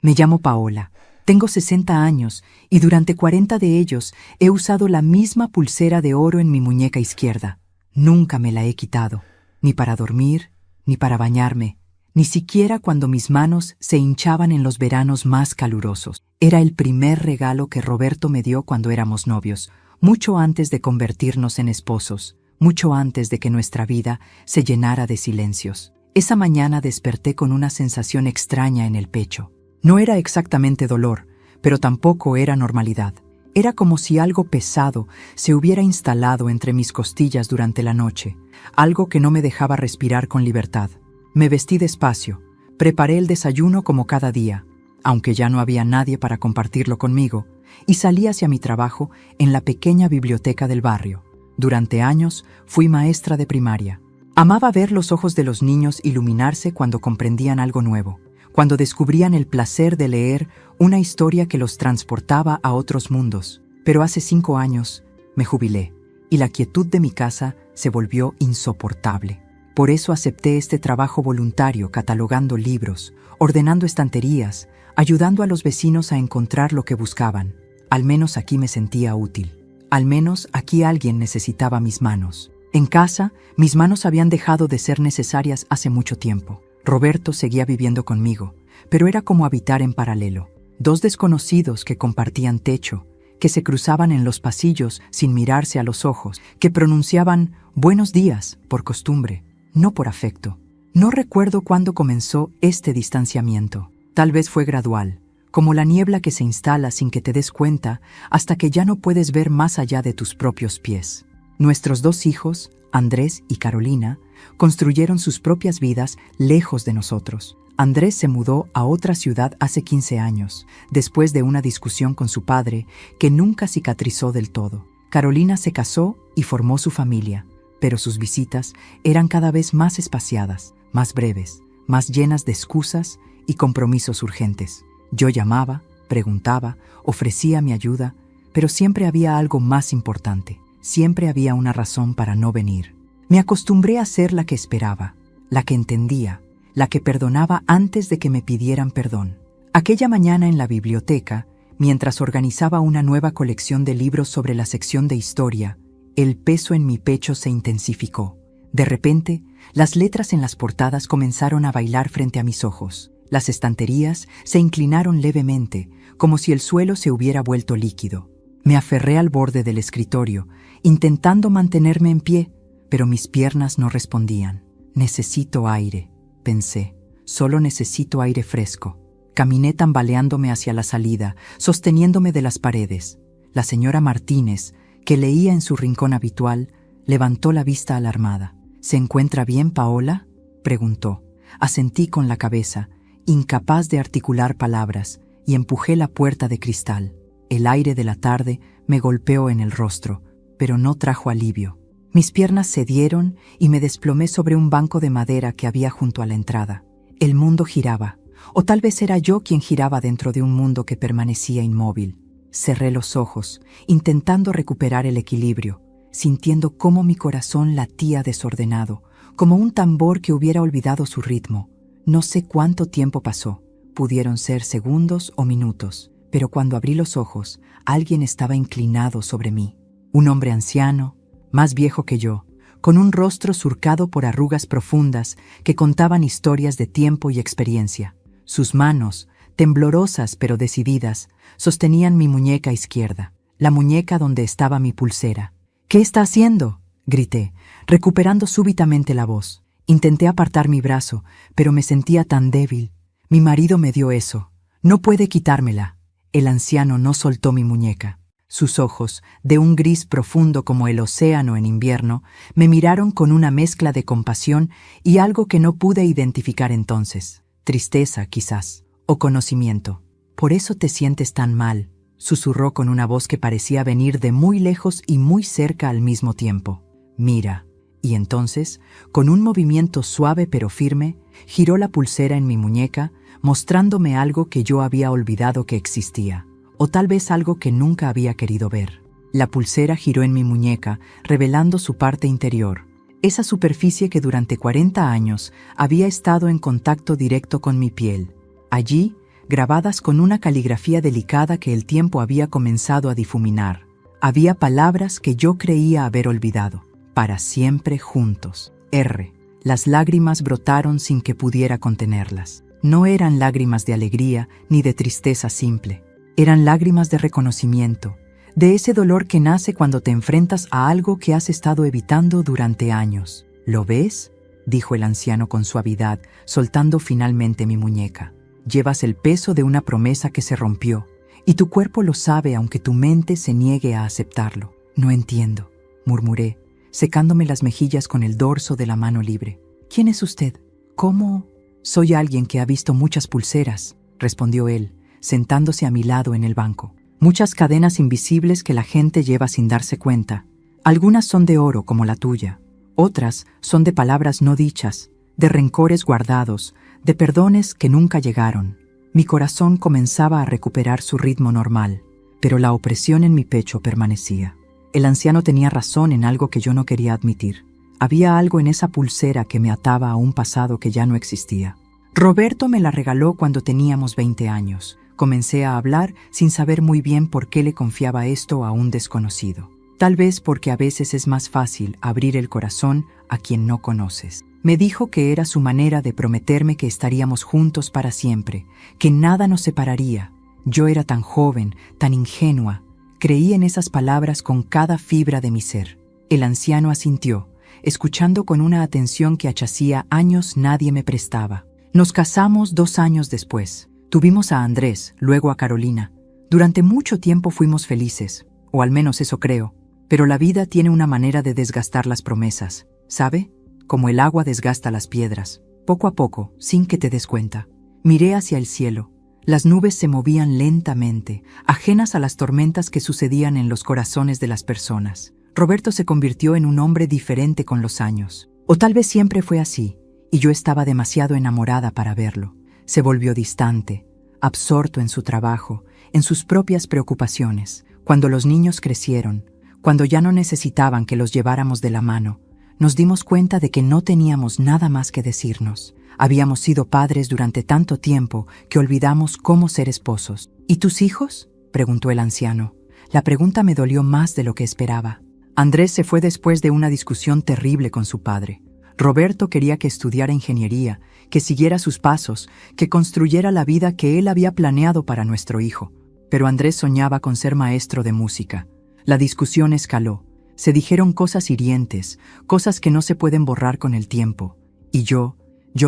Me llamo Paola. Tengo 60 años y durante 40 de ellos he usado la misma pulsera de oro en mi muñeca izquierda. Nunca me la he quitado, ni para dormir, ni para bañarme, ni siquiera cuando mis manos se hinchaban en los veranos más calurosos. Era el primer regalo que Roberto me dio cuando éramos novios, mucho antes de convertirnos en esposos, mucho antes de que nuestra vida se llenara de silencios. Esa mañana desperté con una sensación extraña en el pecho. No era exactamente dolor, pero tampoco era normalidad. Era como si algo pesado se hubiera instalado entre mis costillas durante la noche, algo que no me dejaba respirar con libertad. Me vestí despacio, preparé el desayuno como cada día, aunque ya no había nadie para compartirlo conmigo, y salí hacia mi trabajo en la pequeña biblioteca del barrio. Durante años fui maestra de primaria. Amaba ver los ojos de los niños iluminarse cuando comprendían algo nuevo, cuando descubrían el placer de leer una historia que los transportaba a otros mundos. Pero hace 5 años me jubilé y la quietud de mi casa se volvió insoportable. Por eso acepté este trabajo voluntario catalogando libros, ordenando estanterías, ayudando a los vecinos a encontrar lo que buscaban. Al menos aquí me sentía útil. Al menos aquí alguien necesitaba mis manos. En casa, mis manos habían dejado de ser necesarias hace mucho tiempo. Roberto seguía viviendo conmigo, pero era como habitar en paralelo. 2 desconocidos que compartían techo, que se cruzaban en los pasillos sin mirarse a los ojos, que pronunciaban buenos días por costumbre, no por afecto. No recuerdo cuándo comenzó este distanciamiento. Tal vez fue gradual, como la niebla que se instala sin que te des cuenta hasta que ya no puedes ver más allá de tus propios pies. Nuestros 2 hijos, Andrés y Carolina, construyeron sus propias vidas lejos de nosotros. Andrés se mudó a otra ciudad hace 15 años, después de una discusión con su padre que nunca cicatrizó del todo. Carolina se casó y formó su familia, pero sus visitas eran cada vez más espaciadas, más breves, más llenas de excusas y compromisos urgentes. Yo llamaba, preguntaba, ofrecía mi ayuda, pero siempre había algo más importante. Siempre había una razón para no venir. Me acostumbré a ser la que esperaba, la que entendía, la que perdonaba antes de que me pidieran perdón. Aquella mañana en la biblioteca, mientras organizaba una nueva colección de libros sobre la sección de historia, el peso en mi pecho se intensificó. De repente, las letras en las portadas comenzaron a bailar frente a mis ojos. Las estanterías se inclinaron levemente, como si el suelo se hubiera vuelto líquido. Me aferré al borde del escritorio, intentando mantenerme en pie, pero mis piernas no respondían. Necesito aire, pensé. Solo necesito aire fresco. Caminé tambaleándome hacia la salida, sosteniéndome de las paredes. La señora Martínez, que leía en su rincón habitual, levantó la vista alarmada. ¿Se encuentra bien, Paola?, preguntó. Asentí con la cabeza, incapaz de articular palabras, y empujé la puerta de cristal. El aire de la tarde me golpeó en el rostro, pero no trajo alivio. Mis piernas cedieron y me desplomé sobre un banco de madera que había junto a la entrada. El mundo giraba, o tal vez era yo quien giraba dentro de un mundo que permanecía inmóvil. Cerré los ojos, intentando recuperar el equilibrio, sintiendo cómo mi corazón latía desordenado, como un tambor que hubiera olvidado su ritmo. No sé cuánto tiempo pasó, pudieron ser segundos o minutos, pero cuando abrí los ojos, alguien estaba inclinado sobre mí. Un hombre anciano, más viejo que yo, con un rostro surcado por arrugas profundas que contaban historias de tiempo y experiencia. Sus manos, temblorosas pero decididas, sostenían mi muñeca izquierda, la muñeca donde estaba mi pulsera. «¿Qué está haciendo?», grité, recuperando súbitamente la voz. Intenté apartar mi brazo, pero me sentía tan débil. «Mi marido me dio eso. No puede quitármela». El anciano no soltó mi muñeca. Sus ojos, de un gris profundo como el océano en invierno, me miraron con una mezcla de compasión y algo que no pude identificar entonces. Tristeza, quizás, o conocimiento. «Por eso te sientes tan mal», susurró con una voz que parecía venir de muy lejos y muy cerca al mismo tiempo. «Mira». Y entonces, con un movimiento suave pero firme, giró la pulsera en mi muñeca, mostrándome algo que yo había olvidado que existía. O tal vez algo que nunca había querido ver. La pulsera giró en mi muñeca, revelando su parte interior, esa superficie que durante 40 años había estado en contacto directo con mi piel. Allí, grabadas con una caligrafía delicada que el tiempo había comenzado a difuminar. Había palabras que yo creía haber olvidado. Para siempre juntos. R. Las lágrimas brotaron sin que pudiera contenerlas. No eran lágrimas de alegría ni de tristeza simple. Eran lágrimas de reconocimiento, de ese dolor que nace cuando te enfrentas a algo que has estado evitando durante años. ¿Lo ves?, dijo el anciano con suavidad, soltando finalmente mi muñeca. Llevas el peso de una promesa que se rompió, y tu cuerpo lo sabe aunque tu mente se niegue a aceptarlo. No entiendo, murmuré, secándome las mejillas con el dorso de la mano libre. ¿Quién es usted? ¿Cómo? Soy alguien que ha visto muchas pulseras, respondió él, sentándose a mi lado en el banco. Muchas cadenas invisibles que la gente lleva sin darse cuenta. Algunas son de oro como la tuya. Otras son de palabras no dichas, de rencores guardados, de perdones que nunca llegaron. Mi corazón comenzaba a recuperar su ritmo normal, pero la opresión en mi pecho permanecía. El anciano tenía razón en algo que yo no quería admitir. Había algo en esa pulsera que me ataba a un pasado que ya no existía. Roberto me la regaló cuando teníamos 20 años. Comencé a hablar sin saber muy bien por qué le confiaba esto a un desconocido. Tal vez porque a veces es más fácil abrir el corazón a quien no conoces. Me dijo que era su manera de prometerme que estaríamos juntos para siempre, que nada nos separaría. Yo era tan joven, tan ingenua. Creí en esas palabras con cada fibra de mi ser. El anciano asintió, escuchando con una atención que hacía años nadie me prestaba. Nos casamos 2 años después. Tuvimos a Andrés, luego a Carolina. Durante mucho tiempo fuimos felices, o al menos eso creo. Pero la vida tiene una manera de desgastar las promesas, ¿sabe? Como el agua desgasta las piedras, poco a poco, sin que te des cuenta. Miré hacia el cielo. Las nubes se movían lentamente, ajenas a las tormentas que sucedían en los corazones de las personas. Roberto se convirtió en un hombre diferente con los años. O tal vez siempre fue así, y yo estaba demasiado enamorada para verlo. Se volvió distante, absorto en su trabajo, en sus propias preocupaciones. Cuando los niños crecieron, cuando ya no necesitaban que los lleváramos de la mano, nos dimos cuenta de que no teníamos nada más que decirnos. Habíamos sido padres durante tanto tiempo que olvidamos cómo ser esposos. ¿Y tus hijos?, preguntó el anciano. La pregunta me dolió más de lo que esperaba. Andrés se fue después de una discusión terrible con su padre. Roberto quería que estudiara ingeniería, que siguiera sus pasos, que construyera la vida que él había planeado para nuestro hijo. Pero Andrés soñaba con ser maestro de música. La discusión escaló. Se dijeron cosas hirientes, cosas que no se pueden borrar con el tiempo. Y yo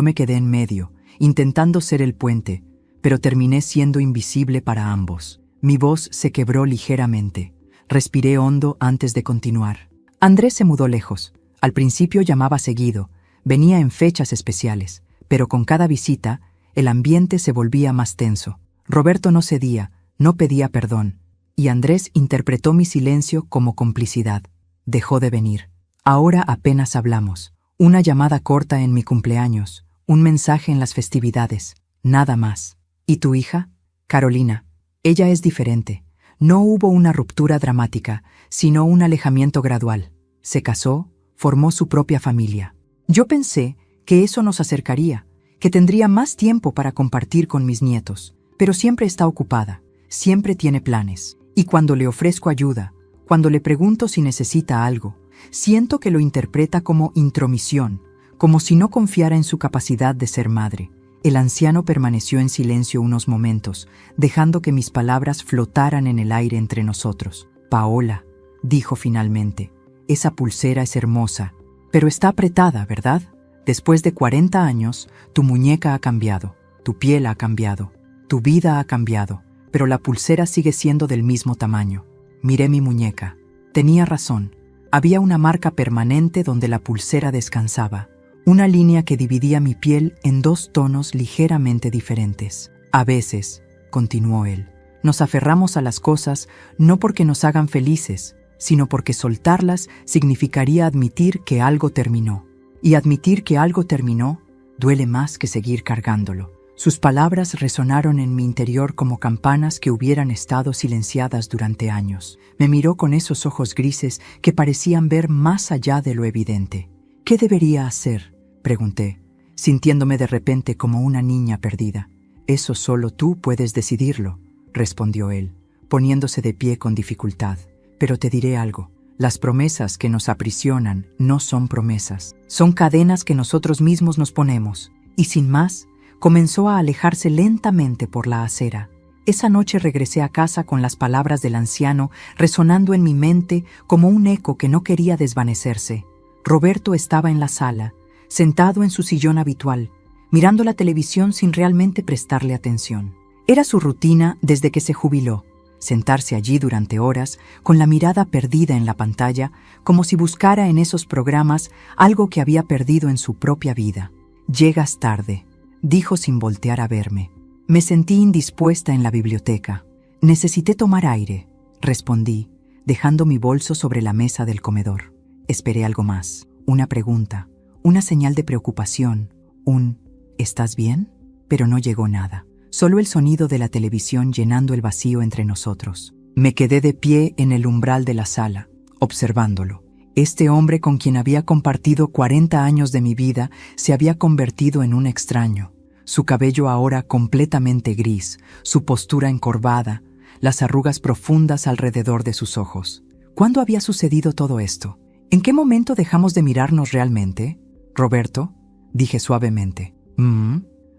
me quedé en medio, intentando ser el puente, pero terminé siendo invisible para ambos. Mi voz se quebró ligeramente. Respiré hondo antes de continuar. Andrés se mudó lejos. Al principio llamaba seguido, venía en fechas especiales, pero con cada visita, el ambiente se volvía más tenso. Roberto no cedía, no pedía perdón, y Andrés interpretó mi silencio como complicidad. Dejó de venir. Ahora apenas hablamos. Una llamada corta en mi cumpleaños, un mensaje en las festividades, nada más. ¿Y tu hija? Carolina. Ella es diferente. No hubo una ruptura dramática, sino un alejamiento gradual. Se casó, formó su propia familia. Yo pensé que eso nos acercaría, que tendría más tiempo para compartir con mis nietos, pero siempre está ocupada, siempre tiene planes. Y cuando le ofrezco ayuda, cuando le pregunto si necesita algo, siento que lo interpreta como intromisión, como si no confiara en su capacidad de ser madre. El anciano permaneció en silencio unos momentos, dejando que mis palabras flotaran en el aire entre nosotros. Paola, dijo finalmente, esa pulsera es hermosa, pero está apretada, ¿verdad? Después de 40 años, tu muñeca ha cambiado, tu piel ha cambiado, tu vida ha cambiado, pero la pulsera sigue siendo del mismo tamaño. Miré mi muñeca. Tenía razón. Había una marca permanente donde la pulsera descansaba, una línea que dividía mi piel en 2 tonos ligeramente diferentes. A veces, continuó él, nos aferramos a las cosas no porque nos hagan felices, sino porque soltarlas significaría admitir que algo terminó. Y admitir que algo terminó duele más que seguir cargándolo. Sus palabras resonaron en mi interior como campanas que hubieran estado silenciadas durante años. Me miró con esos ojos grises que parecían ver más allá de lo evidente. ¿Qué debería hacer?, pregunté, sintiéndome de repente como una niña perdida. Eso solo tú puedes decidirlo, respondió él, poniéndose de pie con dificultad. Pero te diré algo. Las promesas que nos aprisionan no son promesas, son cadenas que nosotros mismos nos ponemos. Y sin más, comenzó a alejarse lentamente por la acera. Esa noche regresé a casa con las palabras del anciano resonando en mi mente como un eco que no quería desvanecerse. Roberto estaba en la sala, sentado en su sillón habitual, mirando la televisión sin realmente prestarle atención. Era su rutina desde que se jubiló. Sentarse allí durante horas, con la mirada perdida en la pantalla, como si buscara en esos programas algo que había perdido en su propia vida. «Llegas tarde», dijo sin voltear a verme. Me sentí indispuesta en la biblioteca. «Necesité tomar aire», respondí, dejando mi bolso sobre la mesa del comedor. Esperé algo más, una pregunta, una señal de preocupación, un «¿estás bien?», pero no llegó nada. Solo el sonido de la televisión llenando el vacío entre nosotros. Me quedé de pie en el umbral de la sala, observándolo. Este hombre con quien había compartido 40 años de mi vida se había convertido en un extraño. Su cabello ahora completamente gris, su postura encorvada, las arrugas profundas alrededor de sus ojos. ¿Cuándo había sucedido todo esto? ¿En qué momento dejamos de mirarnos realmente? «Roberto», dije suavemente.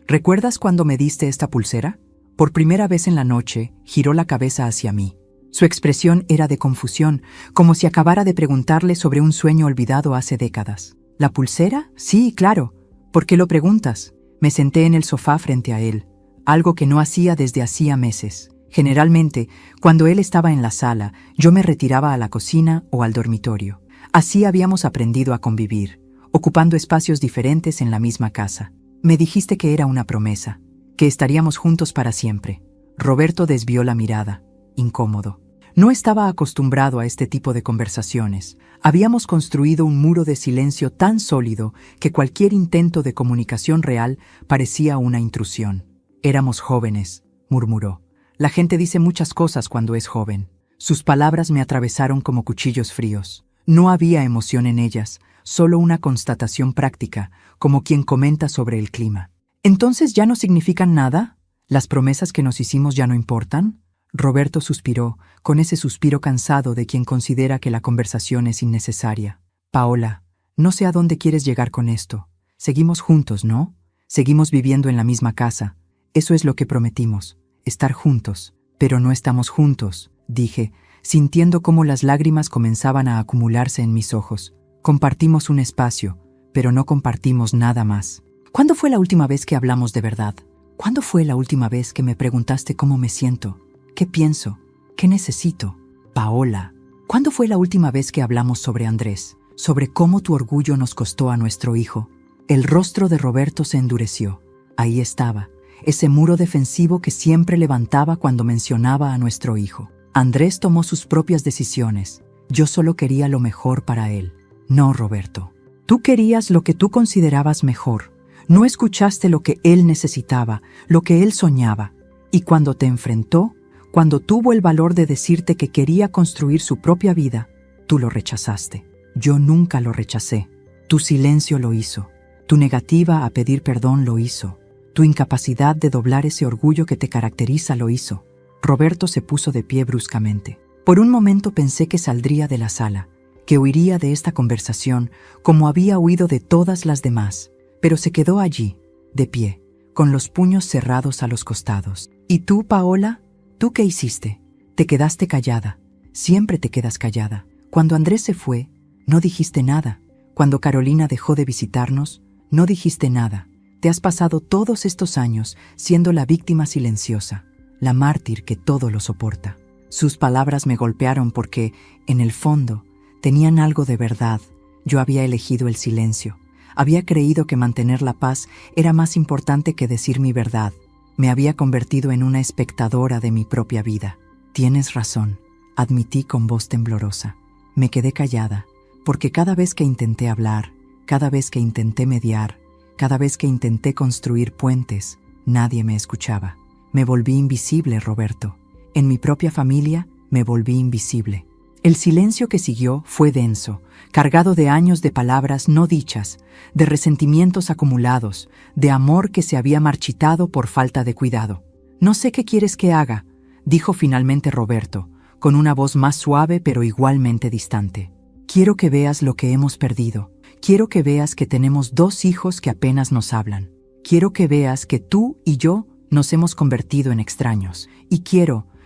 «¿Recuerdas cuando me diste esta pulsera?» Por primera vez en la noche, giró la cabeza hacia mí. Su expresión era de confusión, como si acabara de preguntarle sobre un sueño olvidado hace décadas. «¿La pulsera? Sí, claro. ¿Por qué lo preguntas?» Me senté en el sofá frente a él, algo que no hacía desde hacía meses. Generalmente, cuando él estaba en la sala, yo me retiraba a la cocina o al dormitorio. Así habíamos aprendido a convivir, ocupando espacios diferentes en la misma casa. Me dijiste que era una promesa, que estaríamos juntos para siempre. Roberto desvió la mirada, incómodo. No estaba acostumbrado a este tipo de conversaciones. Habíamos construido un muro de silencio tan sólido que cualquier intento de comunicación real parecía una intrusión. «Éramos jóvenes», murmuró. «La gente dice muchas cosas cuando es joven». Sus palabras me atravesaron como cuchillos fríos. No había emoción en ellas, solo una constatación práctica, como quien comenta sobre el clima. «¿Entonces ya no significan nada? ¿Las promesas que nos hicimos ya no importan?» Roberto suspiró, con ese suspiro cansado de quien considera que la conversación es innecesaria. «Paola, no sé a dónde quieres llegar con esto. Seguimos juntos, ¿no? Seguimos viviendo en la misma casa. Eso es lo que prometimos, estar juntos. Pero no estamos juntos», dije, sintiendo cómo las lágrimas comenzaban a acumularse en mis ojos. «Compartimos un espacio, pero no compartimos nada más». «¿Cuándo fue la última vez que hablamos de verdad? ¿Cuándo fue la última vez que me preguntaste cómo me siento? ¿Qué pienso? ¿Qué necesito? Paola, ¿cuándo fue la última vez que hablamos sobre Andrés? Sobre cómo tu orgullo nos costó a nuestro hijo». El rostro de Roberto se endureció. Ahí estaba, ese muro defensivo que siempre levantaba cuando mencionaba a nuestro hijo. Andrés tomó sus propias decisiones. Yo solo quería lo mejor para él. No, Roberto. Tú querías lo que tú considerabas mejor. No escuchaste lo que él necesitaba, lo que él soñaba. Y cuando te enfrentó, cuando tuvo el valor de decirte que quería construir su propia vida, tú lo rechazaste. Yo nunca lo rechacé. Tu silencio lo hizo. Tu negativa a pedir perdón lo hizo. Tu incapacidad de doblar ese orgullo que te caracteriza lo hizo. Roberto se puso de pie bruscamente. Por un momento pensé que saldría de la sala, que huiría de esta conversación como había huido de todas las demás, pero se quedó allí, de pie, con los puños cerrados a los costados. «¿Y tú, Paola? ¿Tú qué hiciste? Te quedaste callada. Siempre te quedas callada. Cuando Andrés se fue, no dijiste nada. Cuando Carolina dejó de visitarnos, no dijiste nada. Te has pasado todos estos años siendo la víctima silenciosa, la mártir que todo lo soporta». Sus palabras me golpearon porque, en el fondo, tenían algo de verdad. Yo había elegido el silencio. Había creído que mantener la paz era más importante que decir mi verdad. Me había convertido en una espectadora de mi propia vida. «Tienes razón», admití con voz temblorosa. Me quedé callada, porque cada vez que intenté hablar, cada vez que intenté mediar, cada vez que intenté construir puentes, nadie me escuchaba. Me volví invisible, Roberto. En mi propia familia me volví invisible. El silencio que siguió fue denso, cargado de años de palabras no dichas, de resentimientos acumulados, de amor que se había marchitado por falta de cuidado. «No sé qué quieres que haga», dijo finalmente Roberto, con una voz más suave pero igualmente distante. «Quiero que veas lo que hemos perdido. Quiero que veas que tenemos 2 hijos que apenas nos hablan. Quiero que veas que tú y yo nos hemos convertido en extraños. Y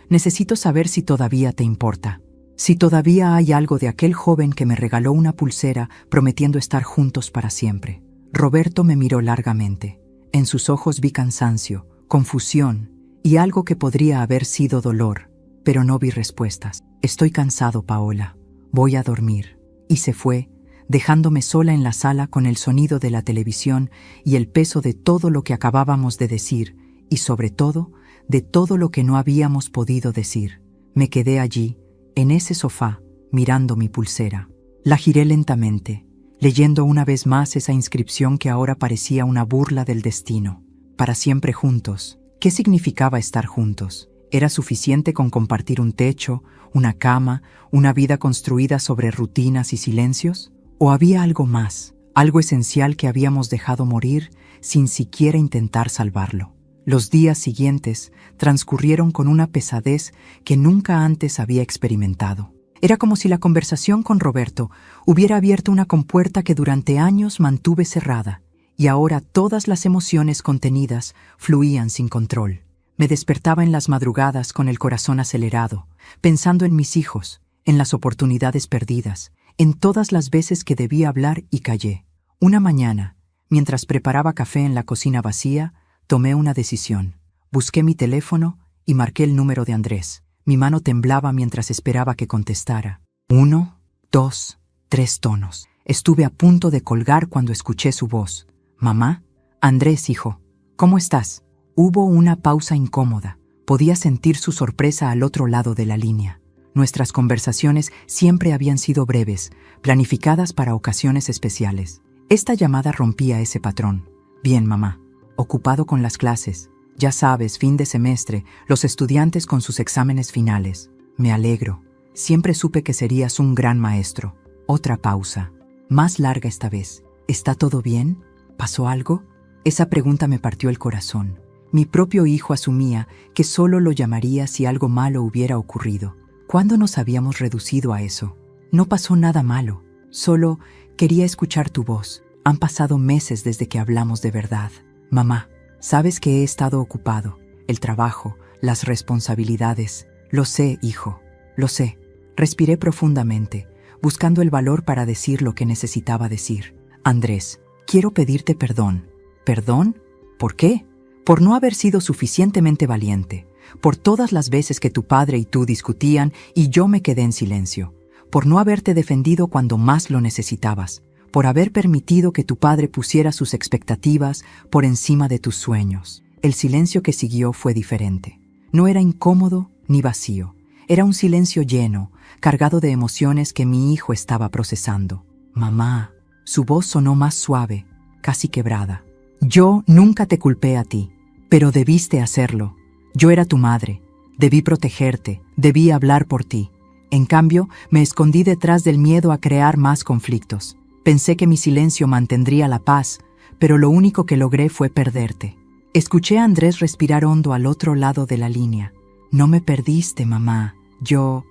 necesito saber si todavía te importa. Si todavía hay algo de aquel joven que me regaló una pulsera prometiendo estar juntos para siempre». Roberto me miró largamente. En sus ojos vi cansancio, confusión y algo que podría haber sido dolor, pero no vi respuestas. «Estoy cansado, Paola. Voy a dormir». Y se fue, dejándome sola en la sala con el sonido de la televisión y el peso de todo lo que acabábamos de decir, y sobre todo, de todo lo que no habíamos podido decir. Me quedé allí, en ese sofá, mirando mi pulsera. La giré lentamente, leyendo una vez más esa inscripción que ahora parecía una burla del destino. Para siempre juntos. ¿Qué significaba estar juntos? ¿Era suficiente con compartir un techo, una cama, una vida construida sobre rutinas y silencios? ¿O había algo más, algo esencial que habíamos dejado morir sin siquiera intentar salvarlo? Los días siguientes transcurrieron con una pesadez que nunca antes había experimentado. Era como si la conversación con Roberto hubiera abierto una compuerta que durante años mantuve cerrada, y ahora todas las emociones contenidas fluían sin control. Me despertaba en las madrugadas con el corazón acelerado, pensando en mis hijos, en las oportunidades perdidas, en todas las veces que debía hablar y callé. Una mañana, mientras preparaba café en la cocina vacía, tomé una decisión. Busqué mi teléfono y marqué el número de Andrés. Mi mano temblaba mientras esperaba que contestara. 1, 2, 3 tonos. Estuve a punto de colgar cuando escuché su voz. «Mamá». «Andrés, hijo. ¿Cómo estás?» Hubo una pausa incómoda. Podía sentir su sorpresa al otro lado de la línea. Nuestras conversaciones siempre habían sido breves, planificadas para ocasiones especiales. Esta llamada rompía ese patrón. «Bien, mamá. Ocupado con las clases. Ya sabes, fin de semestre, los estudiantes con sus exámenes finales. Me alegro. Siempre supe que serías un gran maestro». Otra pausa. Más larga esta vez. «¿Está todo bien? ¿Pasó algo?» Esa pregunta me partió el corazón. Mi propio hijo asumía que solo lo llamaría si algo malo hubiera ocurrido. ¿Cuándo nos habíamos reducido a eso? No pasó nada malo. Solo quería escuchar tu voz. Han pasado meses desde que hablamos de verdad. «Mamá, sabes que he estado ocupado. El trabajo, las responsabilidades. Lo sé, hijo. Lo sé». Respiré profundamente, buscando el valor para decir lo que necesitaba decir. «Andrés, quiero pedirte perdón». «¿Perdón? ¿Por qué?» «Por no haber sido suficientemente valiente, por todas las veces que tu padre y tú discutían y yo me quedé en silencio, por no haberte defendido cuando más lo necesitabas, por haber permitido que tu padre pusiera sus expectativas por encima de tus sueños». El silencio que siguió fue diferente. No era incómodo ni vacío. Era un silencio lleno, cargado de emociones que mi hijo estaba procesando. «Mamá». Su voz sonó más suave, casi quebrada. «Yo nunca te culpé a ti, pero debiste hacerlo. Yo era tu madre. Debí protegerte, debí hablar por ti. En cambio, me escondí detrás del miedo a crear más conflictos. Pensé que mi silencio mantendría la paz, pero lo único que logré fue perderte». Escuché a Andrés respirar hondo al otro lado de la línea. «No me perdiste, mamá. Yo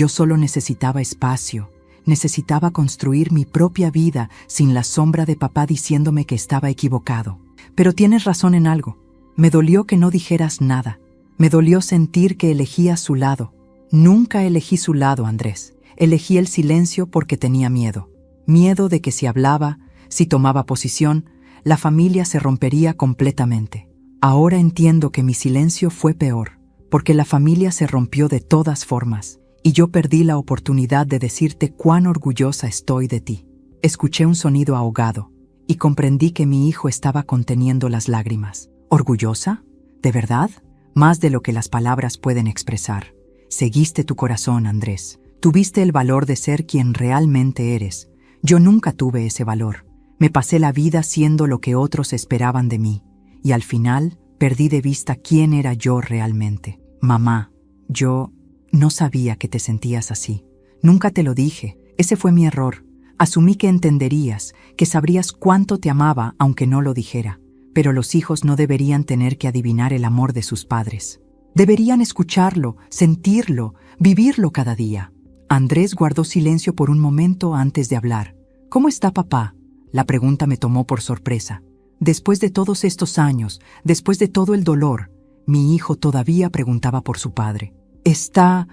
solo necesitaba espacio. Necesitaba construir mi propia vida sin la sombra de papá diciéndome que estaba equivocado. Pero tienes razón en algo. Me dolió que no dijeras nada. Me dolió sentir que elegías su lado. Nunca elegí su lado, Andrés. Elegí el silencio porque tenía miedo. Miedo de que si hablaba, si tomaba posición, la familia se rompería completamente. Ahora entiendo que mi silencio fue peor, porque la familia se rompió de todas formas, y yo perdí la oportunidad de decirte cuán orgullosa estoy de ti». Escuché un sonido ahogado, y comprendí que mi hijo estaba conteniendo las lágrimas. «¿Orgullosa? ¿De verdad?» «Más de lo que las palabras pueden expresar. Seguiste tu corazón, Andrés. Tuviste el valor de ser quien realmente eres. Yo nunca tuve ese valor. Me pasé la vida siendo lo que otros esperaban de mí, y al final perdí de vista quién era yo realmente. Mamá, yo no sabía que te sentías así. Nunca te lo dije. Ese fue mi error. Asumí que entenderías, que sabrías cuánto te amaba aunque no lo dijera. Pero los hijos no deberían tener que adivinar el amor de sus padres. Deberían escucharlo, sentirlo, vivirlo cada día. Andrés guardó silencio por un momento antes de hablar. ¿Cómo está papá? La pregunta me tomó por sorpresa. Después de todos estos años, después de todo el dolor, mi hijo todavía preguntaba por su padre. Está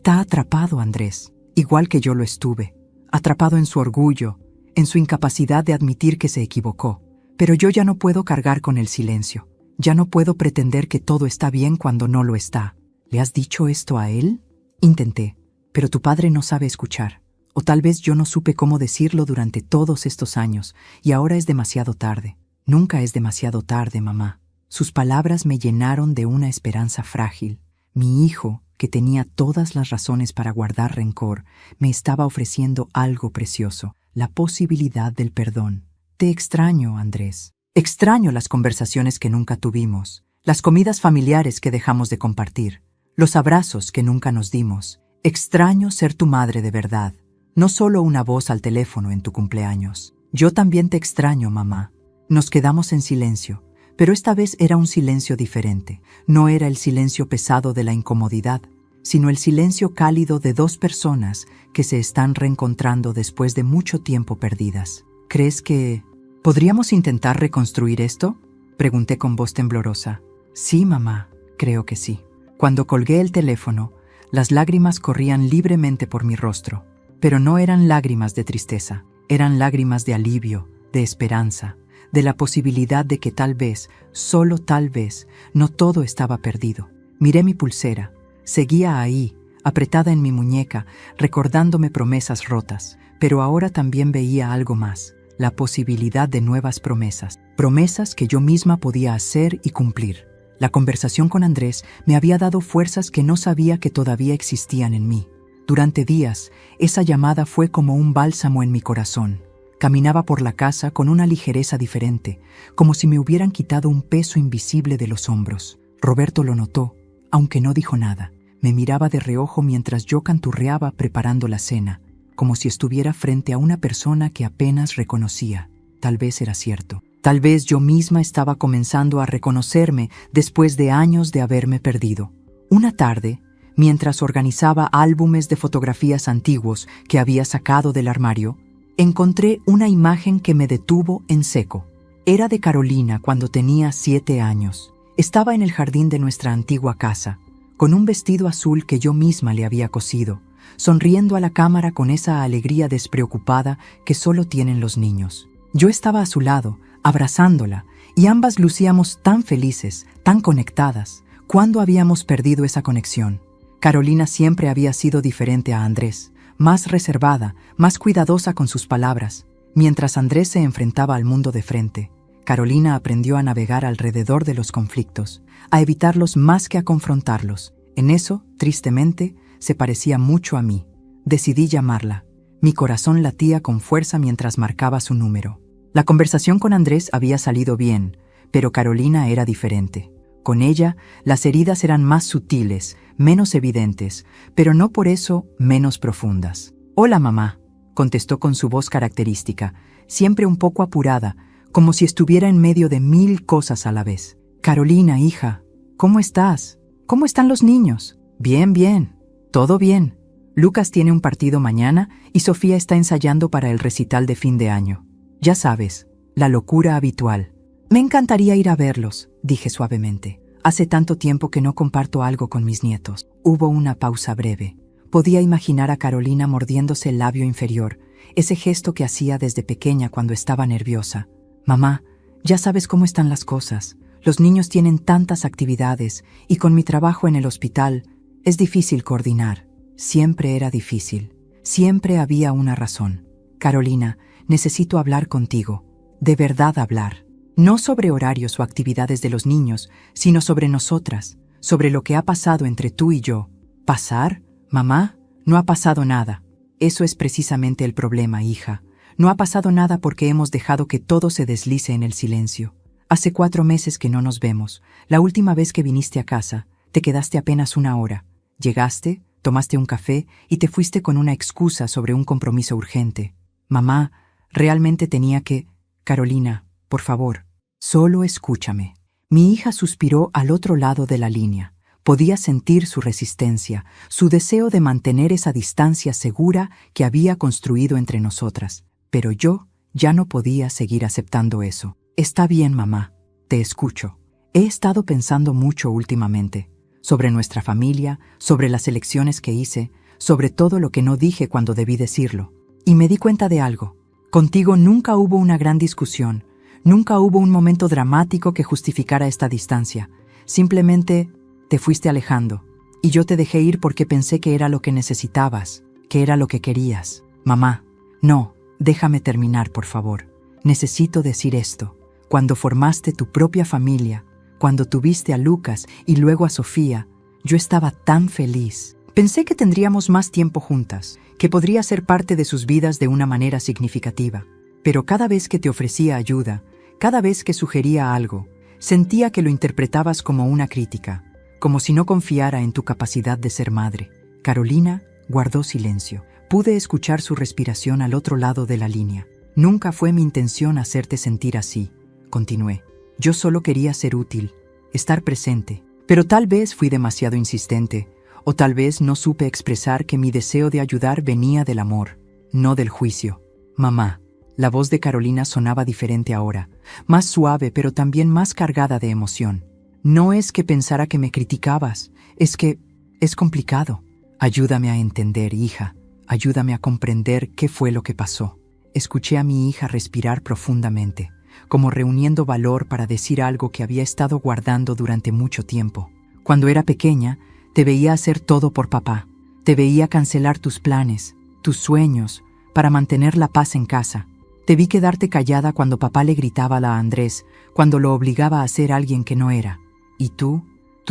atrapado, Andrés, igual que yo lo estuve. Atrapado en su orgullo, en su incapacidad de admitir que se equivocó. Pero yo ya no puedo cargar con el silencio. Ya no puedo pretender que todo está bien cuando no lo está. ¿Le has dicho esto a él? Intenté, pero tu padre no sabe escuchar. O tal vez yo no supe cómo decirlo durante todos estos años, y ahora es demasiado tarde. Nunca es demasiado tarde, mamá. Sus palabras me llenaron de una esperanza frágil. Mi hijo, que tenía todas las razones para guardar rencor, me estaba ofreciendo algo precioso, la posibilidad del perdón. Te extraño, Andrés. Extraño las conversaciones que nunca tuvimos, las comidas familiares que dejamos de compartir, los abrazos que nunca nos dimos. Extraño ser tu madre de verdad, no solo una voz al teléfono en tu cumpleaños. Yo también te extraño, mamá. Nos quedamos en silencio, pero esta vez era un silencio diferente. No era el silencio pesado de la incomodidad, sino el silencio cálido de dos personas que se están reencontrando después de mucho tiempo perdidas. ¿Crees que podríamos intentar reconstruir esto? Pregunté con voz temblorosa. Sí, mamá, creo que sí. Cuando colgué el teléfono, las lágrimas corrían libremente por mi rostro, pero no eran lágrimas de tristeza, eran lágrimas de alivio, de esperanza, de la posibilidad de que tal vez, solo tal vez, no todo estaba perdido. Miré mi pulsera, seguía ahí, apretada en mi muñeca, recordándome promesas rotas, pero ahora también veía algo más, la posibilidad de nuevas promesas, promesas que yo misma podía hacer y cumplir. La conversación con Andrés me había dado fuerzas que no sabía que todavía existían en mí. Durante días, esa llamada fue como un bálsamo en mi corazón. Caminaba por la casa con una ligereza diferente, como si me hubieran quitado un peso invisible de los hombros. Roberto lo notó, aunque no dijo nada. Me miraba de reojo mientras yo canturreaba preparando la cena, como si estuviera frente a una persona que apenas reconocía. Tal vez era cierto. Tal vez yo misma estaba comenzando a reconocerme después de años de haberme perdido. Una tarde, mientras organizaba álbumes de fotografías antiguos que había sacado del armario, encontré una imagen que me detuvo en seco. Era de Carolina cuando tenía 7 años. Estaba en el jardín de nuestra antigua casa, con un vestido azul que yo misma le había cosido, sonriendo a la cámara con esa alegría despreocupada que solo tienen los niños. Yo estaba a su lado, abrazándola, y ambas lucíamos tan felices, tan conectadas. ¿Cuándo habíamos perdido esa conexión? Carolina siempre había sido diferente a Andrés, más reservada, más cuidadosa con sus palabras. Mientras Andrés se enfrentaba al mundo de frente, Carolina aprendió a navegar alrededor de los conflictos, a evitarlos más que a confrontarlos. En eso, tristemente, se parecía mucho a mí. Decidí llamarla. Mi corazón latía con fuerza mientras marcaba su número. La conversación con Andrés había salido bien, pero Carolina era diferente. Con ella, las heridas eran más sutiles, menos evidentes, pero no por eso menos profundas. «Hola, mamá», contestó con su voz característica, siempre un poco apurada, como si estuviera en medio de 1000 cosas a la vez. «Carolina, hija, ¿cómo estás? ¿Cómo están los niños?» «Bien, bien, todo bien. Lucas tiene un partido mañana y Sofía está ensayando para el recital de fin de año. Ya sabes, la locura habitual». «Me encantaría ir a verlos», dije suavemente. «Hace tanto tiempo que no comparto algo con mis nietos». Hubo una pausa breve. Podía imaginar a Carolina mordiéndose el labio inferior, ese gesto que hacía desde pequeña cuando estaba nerviosa. «Mamá, ya sabes cómo están las cosas. Los niños tienen tantas actividades y con mi trabajo en el hospital es difícil coordinar». Siempre era difícil. Siempre había una razón. «Carolina, necesito hablar contigo. De verdad hablar. No sobre horarios o actividades de los niños, sino sobre nosotras, sobre lo que ha pasado entre tú y yo». «¿Pasar? Mamá, no ha pasado nada». «Eso es precisamente el problema, hija. No ha pasado nada porque hemos dejado que todo se deslice en el silencio. Hace 4 meses que no nos vemos. La última vez que viniste a casa, te quedaste apenas 1 hora. Llegaste, tomaste un café y te fuiste con una excusa sobre un compromiso urgente. Mamá, realmente tenía que... Carolina, por favor, solo escúchame. Mi hija suspiró al otro lado de la línea. Podía sentir su resistencia, su deseo de mantener esa distancia segura que había construido entre nosotras. Pero yo ya no podía seguir aceptando eso. Está bien, mamá, te escucho. He estado pensando mucho últimamente, sobre nuestra familia, sobre las elecciones que hice, sobre todo lo que no dije cuando debí decirlo. Y me di cuenta de algo. Contigo nunca hubo una gran discusión, nunca hubo un momento dramático que justificara esta distancia. Simplemente te fuiste alejando, y yo te dejé ir porque pensé que era lo que necesitabas, que era lo que querías. Mamá, no, déjame terminar, por favor. Necesito decir esto. Cuando formaste tu propia familia, cuando tuviste a Lucas y luego a Sofía, yo estaba tan feliz. Pensé que tendríamos más tiempo juntas, que podría ser parte de sus vidas de una manera significativa. Pero cada vez que te ofrecía ayuda, cada vez que sugería algo, sentía que lo interpretabas como una crítica, como si no confiara en tu capacidad de ser madre. Carolina guardó silencio. Pude escuchar su respiración al otro lado de la línea. Nunca fue mi intención hacerte sentir así, continué. Yo solo quería ser útil, estar presente. Pero tal vez fui demasiado insistente, o tal vez no supe expresar que mi deseo de ayudar venía del amor, no del juicio. Mamá, la voz de Carolina sonaba diferente ahora, más suave pero también más cargada de emoción. No es que pensara que me criticabas, es que es complicado. Ayúdame a entender, hija, ayúdame a comprender qué fue lo que pasó. Escuché a mi hija respirar profundamente, como reuniendo valor para decir algo que había estado guardando durante mucho tiempo. Cuando era pequeña, te veía hacer todo por papá. Te veía cancelar tus planes, tus sueños, para mantener la paz en casa. Te vi quedarte callada cuando papá le gritaba a Andrés, cuando lo obligaba a ser alguien que no era. Y tú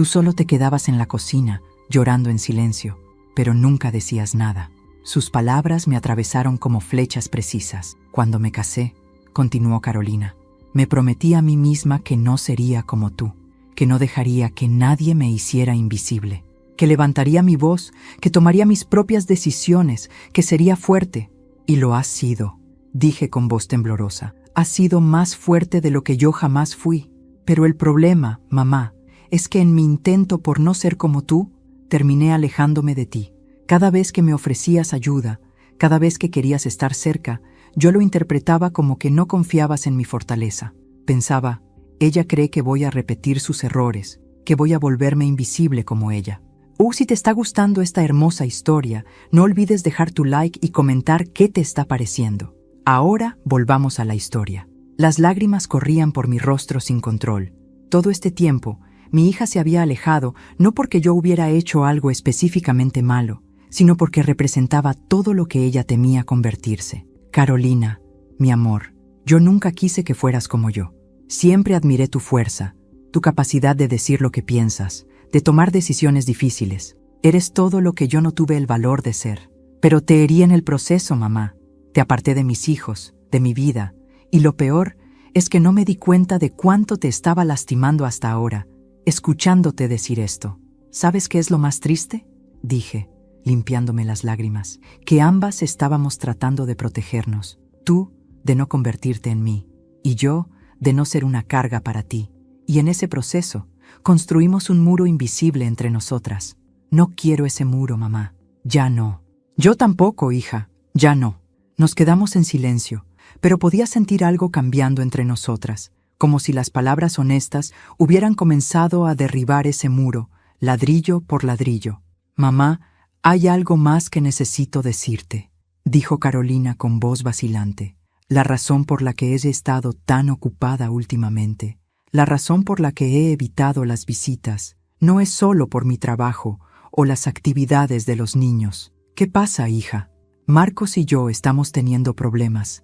solo te quedabas en la cocina, llorando en silencio, pero nunca decías nada. Sus palabras me atravesaron como flechas precisas. Cuando me casé, continuó Carolina, me prometí a mí misma que no sería como tú, que no dejaría que nadie me hiciera invisible, que levantaría mi voz, que tomaría mis propias decisiones, que sería fuerte. Y lo has sido, dije con voz temblorosa. Has sido más fuerte de lo que yo jamás fui. Pero el problema, mamá, es que en mi intento por no ser como tú, terminé alejándome de ti. Cada vez que me ofrecías ayuda, cada vez que querías estar cerca, yo lo interpretaba como que no confiabas en mi fortaleza. Pensaba, ella cree que voy a repetir sus errores, que voy a volverme invisible como ella. Si te está gustando esta hermosa historia, no olvides dejar tu like y comentar qué te está pareciendo. Ahora volvamos a la historia. Las lágrimas corrían por mi rostro sin control. Todo este tiempo, mi hija se había alejado no porque yo hubiera hecho algo específicamente malo, sino porque representaba todo lo que ella temía convertirse. Carolina, mi amor, yo nunca quise que fueras como yo. Siempre admiré tu fuerza, tu capacidad de decir lo que piensas, de tomar decisiones difíciles. Eres todo lo que yo no tuve el valor de ser. Pero te herí en el proceso, mamá. Te aparté de mis hijos, de mi vida, y lo peor es que no me di cuenta de cuánto te estaba lastimando hasta ahora, escuchándote decir esto. ¿Sabes qué es lo más triste?, dije, limpiándome las lágrimas, que ambas estábamos tratando de protegernos. Tú, de no convertirte en mí, y yo, de no ser una carga para ti. Y en ese proceso, construimos un muro invisible entre nosotras. No quiero ese muro, mamá. Ya no. Yo tampoco, hija. Ya no. Nos quedamos en silencio, pero podía sentir algo cambiando entre nosotras, como si las palabras honestas hubieran comenzado a derribar ese muro, ladrillo por ladrillo. Mamá, hay algo más que necesito decirte, dijo Carolina con voz vacilante. La razón por la que he estado tan ocupada últimamente, la razón por la que he evitado las visitas, no es solo por mi trabajo o las actividades de los niños. ¿Qué pasa, hija? Marcos y yo estamos teniendo problemas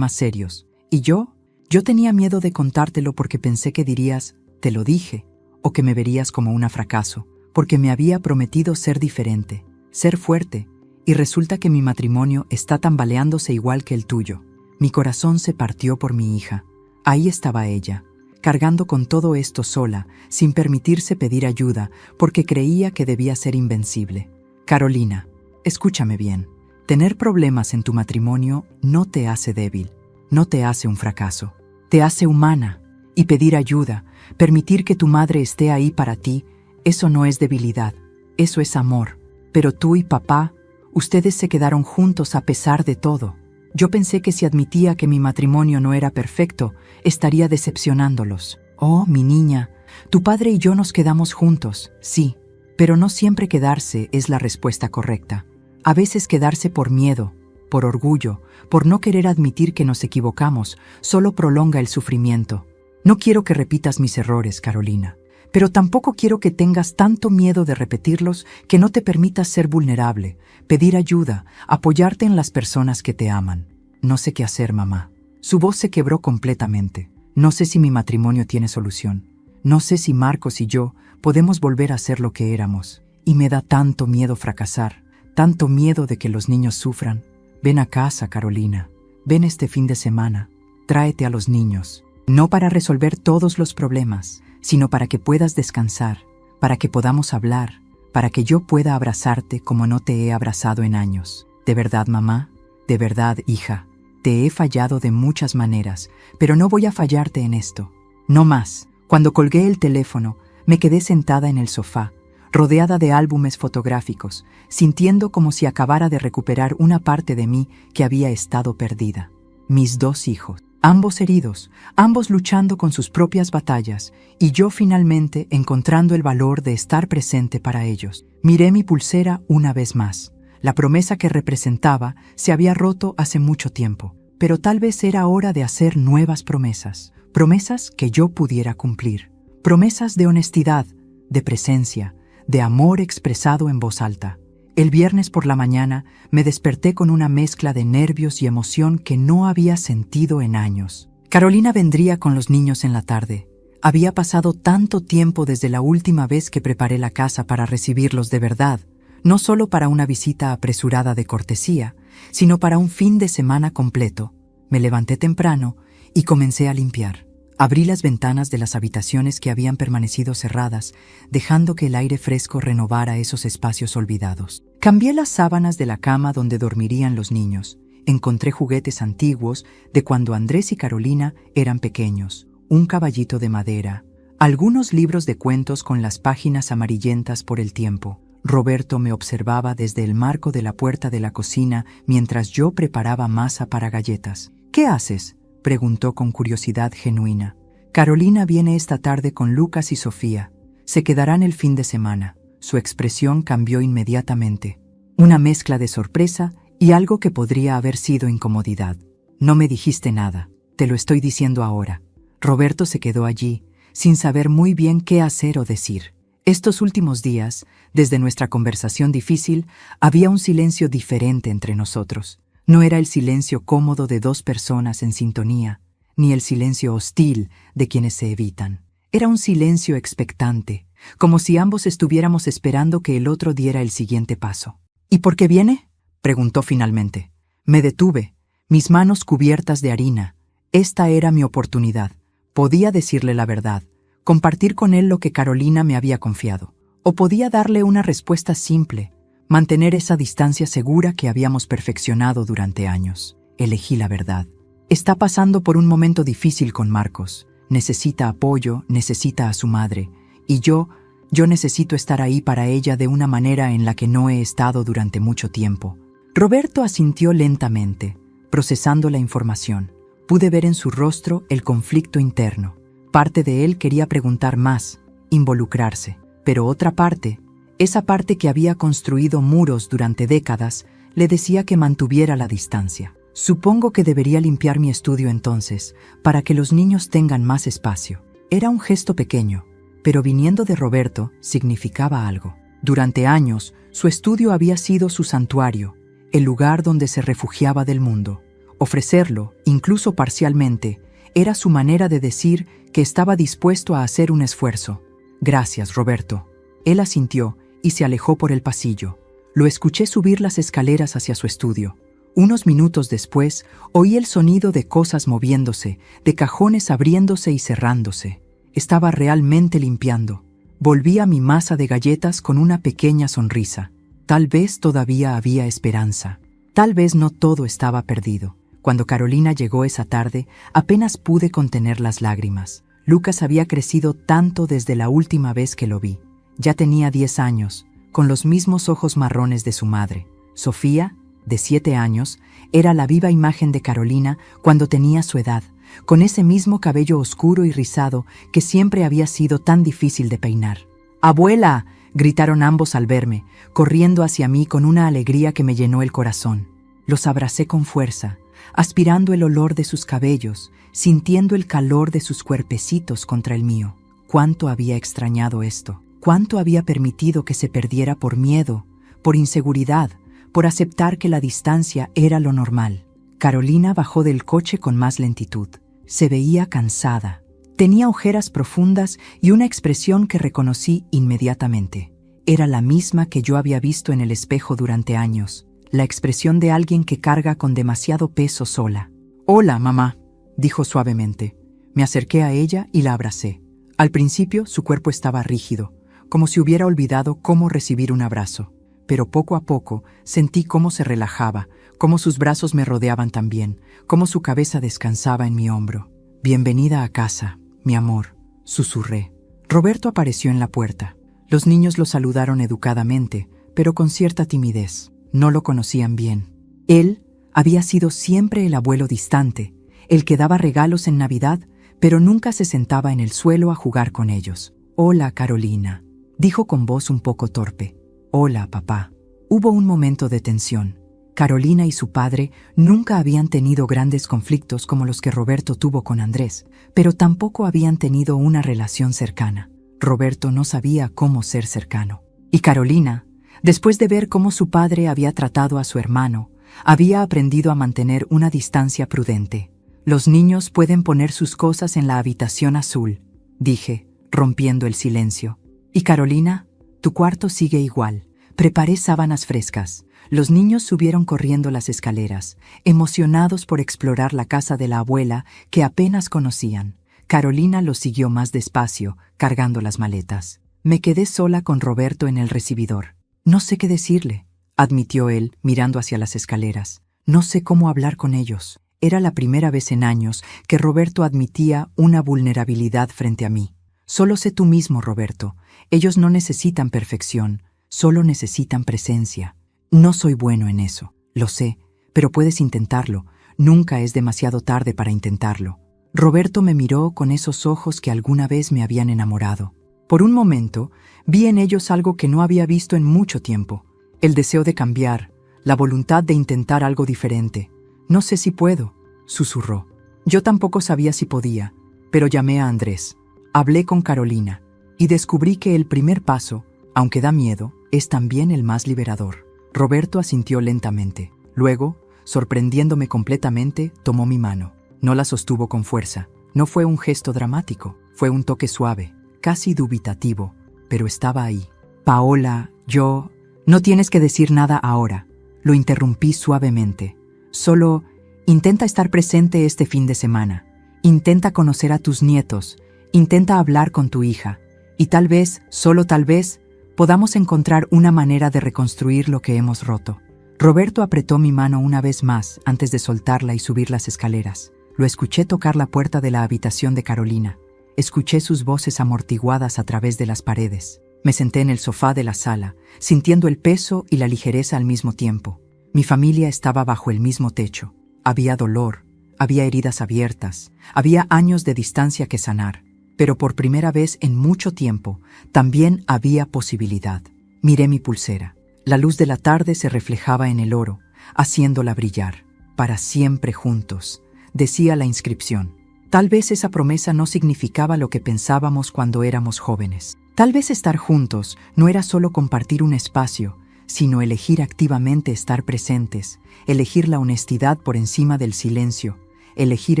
serios. Y yo tenía miedo de contártelo porque pensé que dirías, te lo dije, o que me verías como un fracaso, porque me había prometido ser diferente, ser fuerte, y resulta que mi matrimonio está tambaleándose igual que el tuyo. Mi corazón se partió por mi hija. Ahí estaba ella, cargando con todo esto sola, sin permitirse pedir ayuda, porque creía que debía ser invencible. Carolina, escúchame bien. Tener problemas en tu matrimonio no te hace débil, no te hace un fracaso. Te hace humana. Y pedir ayuda, permitir que tu madre esté ahí para ti, eso no es debilidad, eso es amor. Pero tú y papá, ustedes se quedaron juntos a pesar de todo. Yo pensé que si admitía que mi matrimonio no era perfecto, estaría decepcionándolos. Oh, mi niña, tu padre y yo nos quedamos juntos, sí, pero no siempre quedarse es la respuesta correcta. A veces quedarse por miedo, por orgullo, por no querer admitir que nos equivocamos, solo prolonga el sufrimiento. No quiero que repitas mis errores, Carolina, pero tampoco quiero que tengas tanto miedo de repetirlos que no te permitas ser vulnerable, pedir ayuda, apoyarte en las personas que te aman. No sé qué hacer, mamá. Su voz se quebró completamente. No sé si mi matrimonio tiene solución. No sé si Marcos y yo podemos volver a ser lo que éramos. Y me da tanto miedo fracasar, tanto miedo de que los niños sufran. Ven a casa, Carolina. Ven este fin de semana. Tráete a los niños. No para resolver todos los problemas, sino para que puedas descansar, para que podamos hablar, para que yo pueda abrazarte como no te he abrazado en años. De verdad, mamá, de verdad, hija, te he fallado de muchas maneras, pero no voy a fallarte en esto. No más. Cuando colgué el teléfono, me quedé sentada en el sofá, rodeada de álbumes fotográficos, sintiendo como si acabara de recuperar una parte de mí que había estado perdida. Mis 2 hijos. Ambos heridos, ambos luchando con sus propias batallas, y yo finalmente encontrando el valor de estar presente para ellos. Miré mi pulsera una vez más. La promesa que representaba se había roto hace mucho tiempo, pero tal vez era hora de hacer nuevas promesas, promesas que yo pudiera cumplir, promesas de honestidad, de presencia, de amor expresado en voz alta. El viernes por la mañana me desperté con una mezcla de nervios y emoción que no había sentido en años. Carolina vendría con los niños en la tarde. Había pasado tanto tiempo desde la última vez que preparé la casa para recibirlos de verdad, no solo para una visita apresurada de cortesía, sino para un fin de semana completo. Me levanté temprano y comencé a limpiar. Abrí las ventanas de las habitaciones que habían permanecido cerradas, dejando que el aire fresco renovara esos espacios olvidados. Cambié las sábanas de la cama donde dormirían los niños. Encontré juguetes antiguos de cuando Andrés y Carolina eran pequeños, un caballito de madera, algunos libros de cuentos con las páginas amarillentas por el tiempo. Roberto me observaba desde el marco de la puerta de la cocina mientras yo preparaba masa para galletas. ¿Qué haces?, preguntó con curiosidad genuina. Carolina viene esta tarde con Lucas y Sofía. Se quedarán el fin de semana. Su expresión cambió inmediatamente. Una mezcla de sorpresa y algo que podría haber sido incomodidad. No me dijiste nada. Te lo estoy diciendo ahora. Roberto se quedó allí, sin saber muy bien qué hacer o decir. Estos últimos días, desde nuestra conversación difícil, había un silencio diferente entre nosotros. No era el silencio cómodo de 2 personas en sintonía, ni el silencio hostil de quienes se evitan. Era un silencio expectante, como si ambos estuviéramos esperando que el otro diera el siguiente paso. ¿Y por qué viene?, preguntó finalmente. Me detuve, mis manos cubiertas de harina. Esta era mi oportunidad. Podía decirle la verdad, compartir con él lo que Carolina me había confiado. O podía darle una respuesta simple, mantener esa distancia segura que habíamos perfeccionado durante años. Elegí la verdad. Está pasando por un momento difícil con Marcos. Necesita apoyo, necesita a su madre. Y yo necesito estar ahí para ella de una manera en la que no he estado durante mucho tiempo. Roberto asintió lentamente, procesando la información. Pude ver en su rostro el conflicto interno. Parte de él quería preguntar más, involucrarse, pero otra parte, esa parte que había construido muros durante décadas, le decía que mantuviera la distancia. Supongo que debería limpiar mi estudio entonces, para que los niños tengan más espacio. Era un gesto pequeño, pero viniendo de Roberto significaba algo. Durante años, su estudio había sido su santuario, el lugar donde se refugiaba del mundo. Ofrecerlo, incluso parcialmente, era su manera de decir que estaba dispuesto a hacer un esfuerzo. Gracias, Roberto. Él asintió y se alejó por el pasillo. Lo escuché subir las escaleras hacia su estudio. Unos minutos después, oí el sonido de cosas moviéndose, de cajones abriéndose y cerrándose. Estaba realmente limpiando. Volví a mi masa de galletas con una pequeña sonrisa. Tal vez todavía había esperanza. Tal vez no todo estaba perdido. Cuando Carolina llegó esa tarde, apenas pude contener las lágrimas. Lucas había crecido tanto desde la última vez que lo vi. Ya tenía 10 años, con los mismos ojos marrones de su madre. Sofía, de 7 años, era la viva imagen de Carolina cuando tenía su edad, con ese mismo cabello oscuro y rizado que siempre había sido tan difícil de peinar. ¡Abuela!, gritaron ambos al verme, corriendo hacia mí con una alegría que me llenó el corazón. Los abracé con fuerza, aspirando el olor de sus cabellos, sintiendo el calor de sus cuerpecitos contra el mío. Cuánto había extrañado esto, cuánto había permitido que se perdiera por miedo, por inseguridad, por aceptar que la distancia era lo normal. Carolina bajó del coche con más lentitud. Se veía cansada. Tenía ojeras profundas y una expresión que reconocí inmediatamente. Era la misma que yo había visto en el espejo durante años, la expresión de alguien que carga con demasiado peso sola. «Hola, mamá», dijo suavemente. Me acerqué a ella y la abracé. Al principio su cuerpo estaba rígido, como si hubiera olvidado cómo recibir un abrazo. Pero poco a poco sentí cómo se relajaba, cómo sus brazos me rodeaban también, cómo su cabeza descansaba en mi hombro. «Bienvenida a casa, mi amor», susurré. Roberto apareció en la puerta. Los niños lo saludaron educadamente, pero con cierta timidez. No lo conocían bien. Él había sido siempre el abuelo distante, el que daba regalos en Navidad, pero nunca se sentaba en el suelo a jugar con ellos. «Hola, Carolina», dijo con voz un poco torpe. «Hola, papá». Hubo un momento de tensión. Carolina y su padre nunca habían tenido grandes conflictos como los que Roberto tuvo con Andrés, pero tampoco habían tenido una relación cercana. Roberto no sabía cómo ser cercano. Y Carolina, después de ver cómo su padre había tratado a su hermano, había aprendido a mantener una distancia prudente. «Los niños pueden poner sus cosas en la habitación azul», dije, rompiendo el silencio. «Y Carolina, tu cuarto sigue igual». Preparé sábanas frescas. Los niños subieron corriendo las escaleras, emocionados por explorar la casa de la abuela que apenas conocían. Carolina los siguió más despacio, cargando las maletas. Me quedé sola con Roberto en el recibidor. «No sé qué decirle», admitió él, mirando hacia las escaleras. «No sé cómo hablar con ellos». Era la primera vez en años que Roberto admitía una vulnerabilidad frente a mí. «Solo sé tú mismo, Roberto. Ellos no necesitan perfección. Solo necesitan presencia. No soy bueno en eso, lo sé, pero puedes intentarlo. Nunca es demasiado tarde para intentarlo». Roberto me miró con esos ojos que alguna vez me habían enamorado. Por un momento, vi en ellos algo que no había visto en mucho tiempo. El deseo de cambiar, la voluntad de intentar algo diferente. «No sé si puedo», susurró. Yo tampoco sabía si podía, pero llamé a Andrés. Hablé con Carolina y descubrí que el primer paso, aunque da miedo, es también el más liberador. Roberto asintió lentamente. Luego, sorprendiéndome completamente, tomó mi mano. No la sostuvo con fuerza. No fue un gesto dramático, fue un toque suave, casi dubitativo, pero estaba ahí. «Paola, yo...» «No tienes que decir nada ahora», lo interrumpí suavemente. «Solo intenta estar presente este fin de semana. Intenta conocer a tus nietos. Intenta hablar con tu hija. Y tal vez, solo tal vez, podamos encontrar una manera de reconstruir lo que hemos roto». Roberto apretó mi mano una vez más antes de soltarla y subir las escaleras. Lo escuché tocar la puerta de la habitación de Carolina. Escuché sus voces amortiguadas a través de las paredes. Me senté en el sofá de la sala, sintiendo el peso y la ligereza al mismo tiempo. Mi familia estaba bajo el mismo techo. Había dolor, había heridas abiertas, había años de distancia que sanar. Pero por primera vez en mucho tiempo, también había posibilidad. Miré mi pulsera. La luz de la tarde se reflejaba en el oro, haciéndola brillar. «Para siempre juntos», decía la inscripción. Tal vez esa promesa no significaba lo que pensábamos cuando éramos jóvenes. Tal vez estar juntos no era solo compartir un espacio, sino elegir activamente estar presentes, elegir la honestidad por encima del silencio, elegir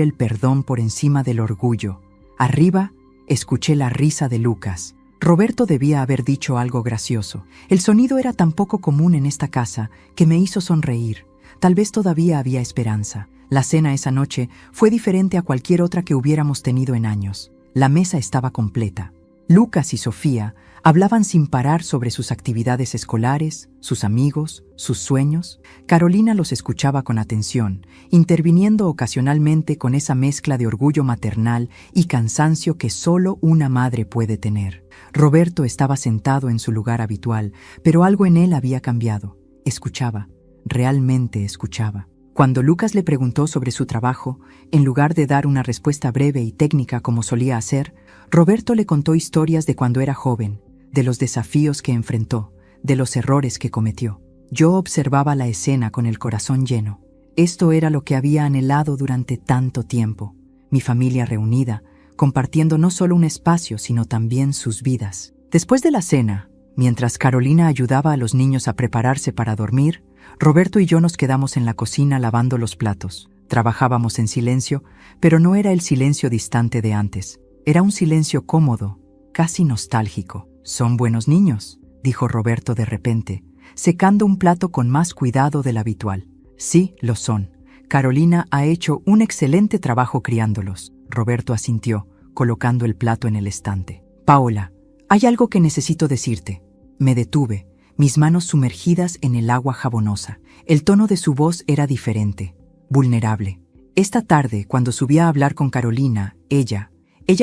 el perdón por encima del orgullo. Arriba, escuché la risa de Lucas. Roberto debía haber dicho algo gracioso. El sonido era tan poco común en esta casa que me hizo sonreír. Tal vez todavía había esperanza. La cena esa noche fue diferente a cualquier otra que hubiéramos tenido en años. La mesa estaba completa. Lucas y Sofía Hablaban sin parar sobre sus actividades escolares, sus amigos, sus sueños. Carolina los escuchaba con atención, interviniendo ocasionalmente con esa mezcla de orgullo maternal y cansancio que solo una madre puede tener. Roberto estaba sentado en su lugar habitual, pero algo en él había cambiado. Escuchaba, realmente escuchaba. Cuando Lucas le preguntó sobre su trabajo, en lugar de dar una respuesta breve y técnica como solía hacer, Roberto le contó historias de cuando era joven, de los desafíos que enfrentó, de los errores que cometió. Yo observaba la escena con el corazón lleno. Esto era lo que había anhelado durante tanto tiempo. Mi familia reunida, compartiendo no solo un espacio, sino también sus vidas. Después de la cena, mientras Carolina ayudaba a los niños a prepararse para dormir, Roberto y yo nos quedamos en la cocina lavando los platos. Trabajábamos en silencio, pero no era el silencio distante de antes. Era un silencio cómodo, casi nostálgico. «Son buenos niños», dijo Roberto de repente, secando un plato con más cuidado del habitual. «Sí, lo son. Carolina ha hecho un excelente trabajo criándolos», Roberto asintió, colocando el plato en el estante. «Paola, hay algo que necesito decirte». Me detuve, mis manos sumergidas en el agua jabonosa. El tono de su voz era diferente, vulnerable. Esta tarde, cuando subí a hablar con Carolina, ella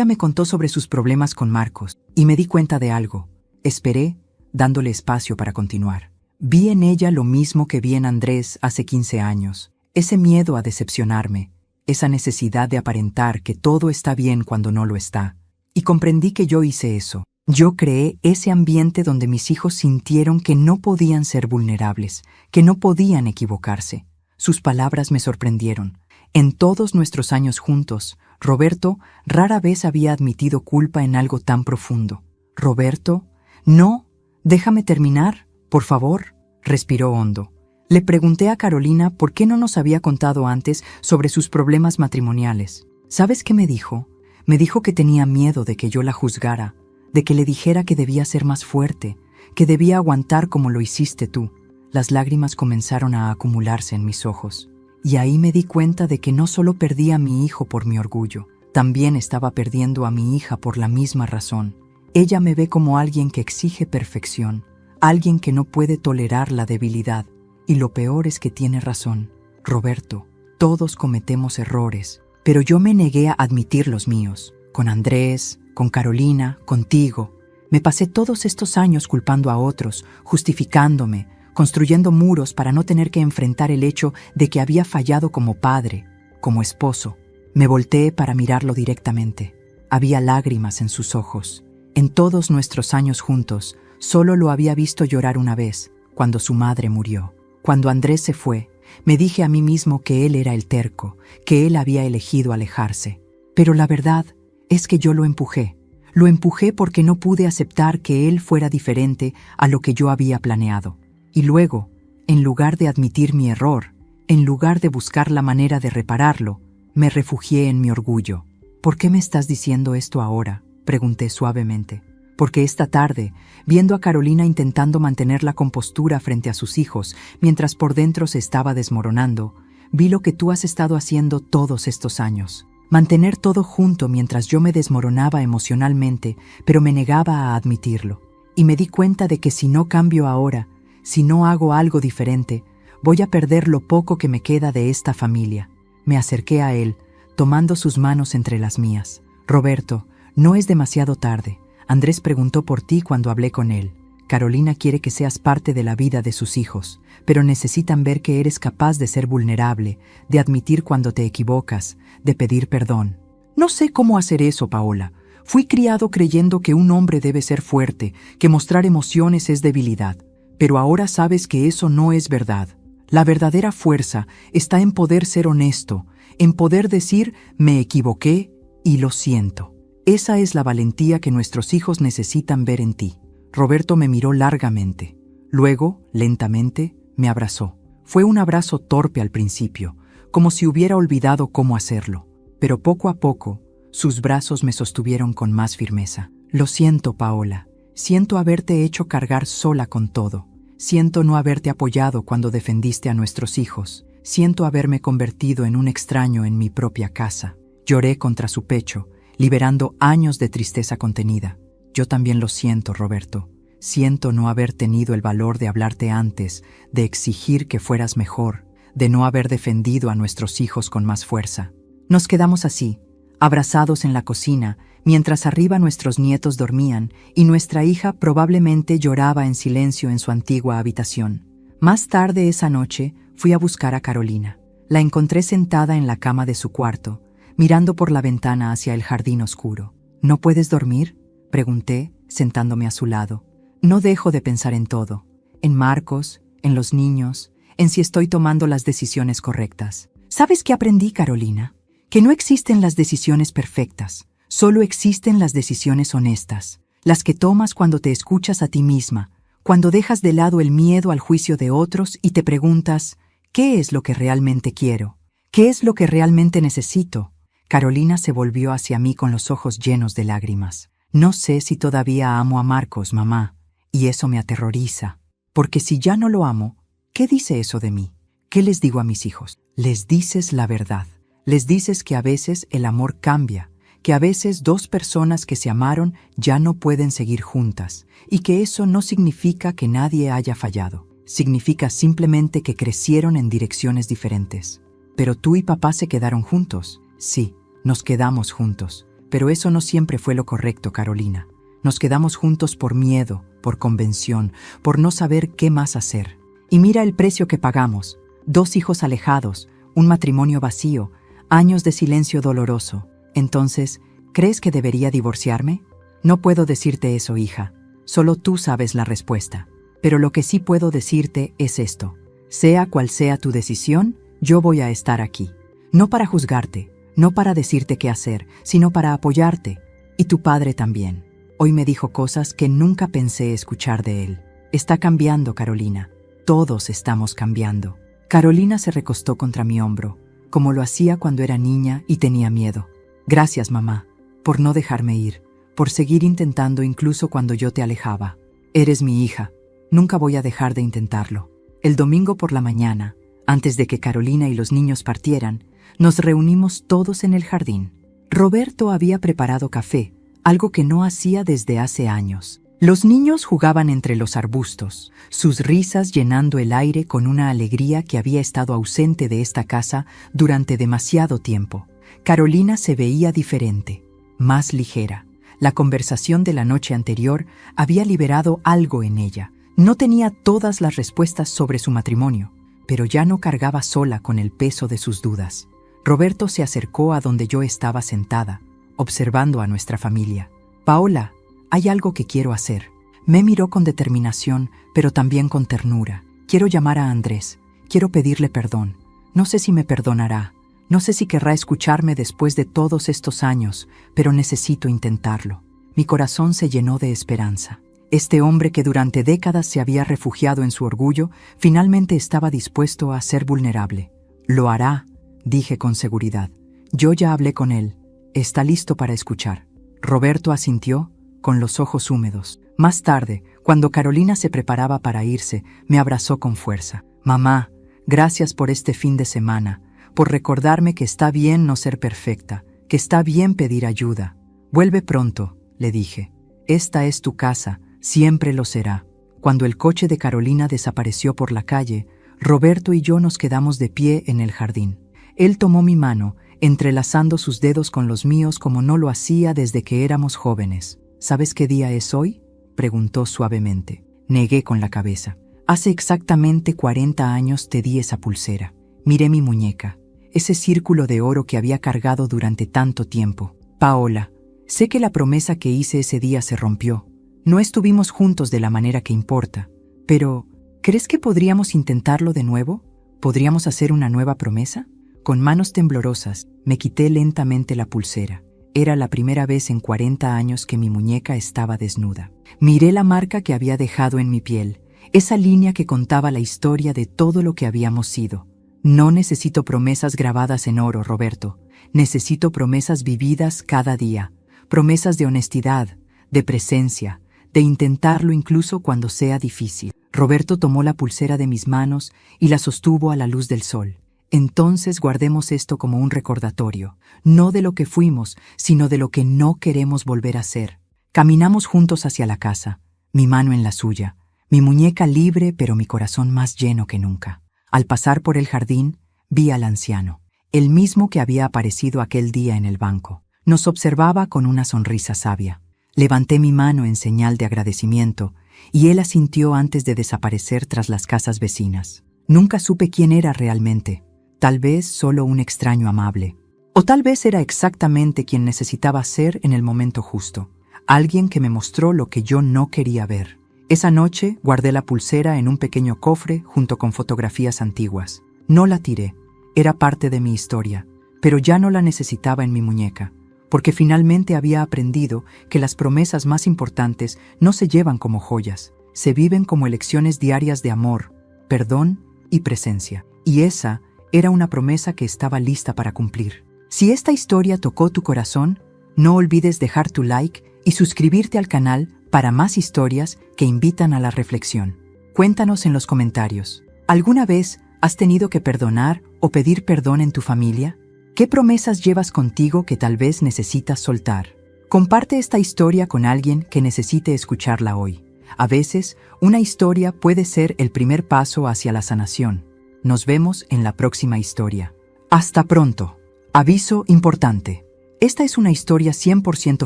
me contó sobre sus problemas con Marcos, y me di cuenta de algo. Esperé, dándole espacio para continuar. Vi en ella lo mismo que vi en Andrés hace 15 años. Ese miedo a decepcionarme, esa necesidad de aparentar que todo está bien cuando no lo está. Y comprendí que yo hice eso. Yo creé ese ambiente donde mis hijos sintieron que no podían ser vulnerables, que no podían equivocarse. Sus palabras me sorprendieron. En todos nuestros años juntos, Roberto rara vez había admitido culpa en algo tan profundo. «Roberto, no, déjame terminar, por favor», respiró hondo. Le pregunté a Carolina por qué no nos había contado antes sobre sus problemas matrimoniales. ¿Sabes qué me dijo? Me dijo que tenía miedo de que yo la juzgara, de que le dijera que debía ser más fuerte, que debía aguantar como lo hiciste tú. Las lágrimas comenzaron a acumularse en mis ojos. Y ahí me di cuenta de que no solo perdí a mi hijo por mi orgullo, también estaba perdiendo a mi hija por la misma razón. Ella me ve como alguien que exige perfección, alguien que no puede tolerar la debilidad. Y lo peor es que tiene razón. Roberto, todos cometemos errores, pero yo me negué a admitir los míos. Con Andrés, con Carolina, contigo. Me pasé todos estos años culpando a otros, justificándome, construyendo muros para no tener que enfrentar el hecho de que había fallado como padre, como esposo. Me volteé para mirarlo directamente. Había lágrimas en sus ojos. En todos nuestros años juntos, solo lo había visto llorar una vez, cuando su madre murió. Cuando Andrés se fue, me dije a mí mismo que él era el terco, que él había elegido alejarse. Pero la verdad es que yo lo empujé. Lo empujé porque no pude aceptar que él fuera diferente a lo que yo había planeado. Y luego, en lugar de admitir mi error, en lugar de buscar la manera de repararlo, me refugié en mi orgullo. «¿Por qué me estás diciendo esto ahora?», pregunté suavemente. Porque esta tarde, viendo a Carolina intentando mantener la compostura frente a sus hijos, mientras por dentro se estaba desmoronando, vi lo que tú has estado haciendo todos estos años. Mantener todo junto mientras yo me desmoronaba emocionalmente, pero me negaba a admitirlo. Y me di cuenta de que si no cambio ahora, si no hago algo diferente, voy a perder lo poco que me queda de esta familia. Me acerqué a él, tomando sus manos entre las mías. «Roberto, no es demasiado tarde. Andrés preguntó por ti cuando hablé con él. Carolina quiere que seas parte de la vida de sus hijos, pero necesitan ver que eres capaz de ser vulnerable, de admitir cuando te equivocas, de pedir perdón». «No sé cómo hacer eso, Paola. Fui criado creyendo que un hombre debe ser fuerte, que mostrar emociones es debilidad. Pero ahora sabes que eso no es verdad. La verdadera fuerza está en poder ser honesto, en poder decir «me equivoqué y lo siento». Esa es la valentía que nuestros hijos necesitan ver en ti». Roberto me miró largamente. Luego, lentamente, me abrazó. Fue un abrazo torpe al principio, como si hubiera olvidado cómo hacerlo. Pero poco a poco, sus brazos me sostuvieron con más firmeza. «Lo siento, Paola. Siento haberte hecho cargar sola con todo. Siento no haberte apoyado cuando defendiste a nuestros hijos. Siento haberme convertido en un extraño en mi propia casa». Lloré contra su pecho, liberando años de tristeza contenida. Yo también lo siento, Roberto. Siento no haber tenido el valor de hablarte antes, de exigir que fueras mejor, de no haber defendido a nuestros hijos con más fuerza. Nos quedamos así, abrazados en la cocina, mientras arriba nuestros nietos dormían y nuestra hija probablemente lloraba en silencio en su antigua habitación. Más tarde esa noche fui a buscar a Carolina. La encontré sentada en la cama de su cuarto, mirando por la ventana hacia el jardín oscuro. ¿No puedes dormir?, pregunté, sentándome a su lado. No dejo de pensar en todo, en Marcos, en los niños, en si estoy tomando las decisiones correctas. ¿Sabes qué aprendí, Carolina? Que no existen las decisiones perfectas, solo existen las decisiones honestas, las que tomas cuando te escuchas a ti misma, cuando dejas de lado el miedo al juicio de otros y te preguntas, ¿qué es lo que realmente quiero? ¿Qué es lo que realmente necesito? Carolina se volvió hacia mí con los ojos llenos de lágrimas. No sé si todavía amo a Marcos, mamá, y eso me aterroriza, porque si ya no lo amo, ¿qué dice eso de mí? ¿Qué les digo a mis hijos? Les dices la verdad. Les dices que a veces el amor cambia, que a veces dos personas que se amaron ya no pueden seguir juntas, y que eso no significa que nadie haya fallado. Significa simplemente que crecieron en direcciones diferentes. Pero tú y papá se quedaron juntos. Sí, nos quedamos juntos. Pero eso no siempre fue lo correcto, Carolina. Nos quedamos juntos por miedo, por convención, por no saber qué más hacer. Y mira el precio que pagamos. 2 hijos alejados, un matrimonio vacío, años de silencio doloroso. Entonces, ¿crees que debería divorciarme? No puedo decirte eso, hija. Solo tú sabes la respuesta. Pero lo que sí puedo decirte es esto. Sea cual sea tu decisión, yo voy a estar aquí. No para juzgarte, no para decirte qué hacer, sino para apoyarte. Y tu padre también. Hoy me dijo cosas que nunca pensé escuchar de él. Está cambiando, Carolina. Todos estamos cambiando. Carolina se recostó contra mi hombro, como lo hacía cuando era niña y tenía miedo. Gracias, mamá, por no dejarme ir, por seguir intentando incluso cuando yo te alejaba. Eres mi hija. Nunca voy a dejar de intentarlo. El domingo por la mañana, antes de que Carolina y los niños partieran, nos reunimos todos en el jardín. Roberto había preparado café, algo que no hacía desde hace años. Los niños jugaban entre los arbustos, sus risas llenando el aire con una alegría que había estado ausente de esta casa durante demasiado tiempo. Carolina se veía diferente, más ligera. La conversación de la noche anterior había liberado algo en ella. No tenía todas las respuestas sobre su matrimonio, pero ya no cargaba sola con el peso de sus dudas. Roberto se acercó a donde yo estaba sentada, observando a nuestra familia. Paola, hay algo que quiero hacer. Me miró con determinación, pero también con ternura. Quiero llamar a Andrés. Quiero pedirle perdón. No sé si me perdonará. No sé si querrá escucharme después de todos estos años, pero necesito intentarlo. Mi corazón se llenó de esperanza. Este hombre que durante décadas se había refugiado en su orgullo, finalmente estaba dispuesto a ser vulnerable. Lo hará, dije con seguridad. Yo ya hablé con él. Está listo para escuchar. Roberto asintió, con los ojos húmedos. Más tarde, cuando Carolina se preparaba para irse, me abrazó con fuerza. Mamá, gracias por este fin de semana, por recordarme que está bien no ser perfecta, que está bien pedir ayuda. Vuelve pronto, le dije. Esta es tu casa, siempre lo será. Cuando el coche de Carolina desapareció por la calle, Roberto y yo nos quedamos de pie en el jardín. Él tomó mi mano, entrelazando sus dedos con los míos como no lo hacía desde que éramos jóvenes. ¿Sabes qué día es hoy?, preguntó suavemente. Negué con la cabeza. Hace exactamente 40 años te di esa pulsera. Miré mi muñeca, ese círculo de oro que había cargado durante tanto tiempo. Paola, sé que la promesa que hice ese día se rompió. No estuvimos juntos de la manera que importa. Pero, ¿crees que podríamos intentarlo de nuevo? ¿Podríamos hacer una nueva promesa? Con manos temblorosas, me quité lentamente la pulsera. Era la primera vez en 40 años que mi muñeca estaba desnuda. Miré la marca que había dejado en mi piel, esa línea que contaba la historia de todo lo que habíamos sido. No necesito promesas grabadas en oro, Roberto. Necesito promesas vividas cada día. Promesas de honestidad, de presencia, de intentarlo incluso cuando sea difícil. Roberto tomó la pulsera de mis manos y la sostuvo a la luz del sol. Entonces guardemos esto como un recordatorio, no de lo que fuimos, sino de lo que no queremos volver a ser. Caminamos juntos hacia la casa, mi mano en la suya, mi muñeca libre pero mi corazón más lleno que nunca. Al pasar por el jardín, vi al anciano, el mismo que había aparecido aquel día en el banco. Nos observaba con una sonrisa sabia. Levanté mi mano en señal de agradecimiento y él asintió antes de desaparecer tras las casas vecinas. Nunca supe quién era realmente, tal vez solo un extraño amable. O tal vez era exactamente quien necesitaba ser en el momento justo, alguien que me mostró lo que yo no quería ver. Esa noche guardé la pulsera en un pequeño cofre junto con fotografías antiguas. No la tiré, era parte de mi historia, pero ya no la necesitaba en mi muñeca, porque finalmente había aprendido que las promesas más importantes no se llevan como joyas, se viven como elecciones diarias de amor, perdón y presencia. Y esa era una promesa que estaba lista para cumplir. Si esta historia tocó tu corazón, no olvides dejar tu like y suscribirte al canal para más historias que invitan a la reflexión. Cuéntanos en los comentarios. ¿Alguna vez has tenido que perdonar o pedir perdón en tu familia? ¿Qué promesas llevas contigo que tal vez necesitas soltar? Comparte esta historia con alguien que necesite escucharla hoy. A veces, una historia puede ser el primer paso hacia la sanación. Nos vemos en la próxima historia. Hasta pronto. Aviso importante. Esta es una historia 100%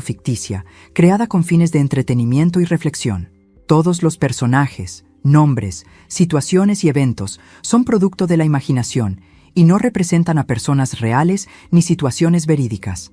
ficticia, creada con fines de entretenimiento y reflexión. Todos los personajes, nombres, situaciones y eventos son producto de la imaginación y no representan a personas reales ni situaciones verídicas.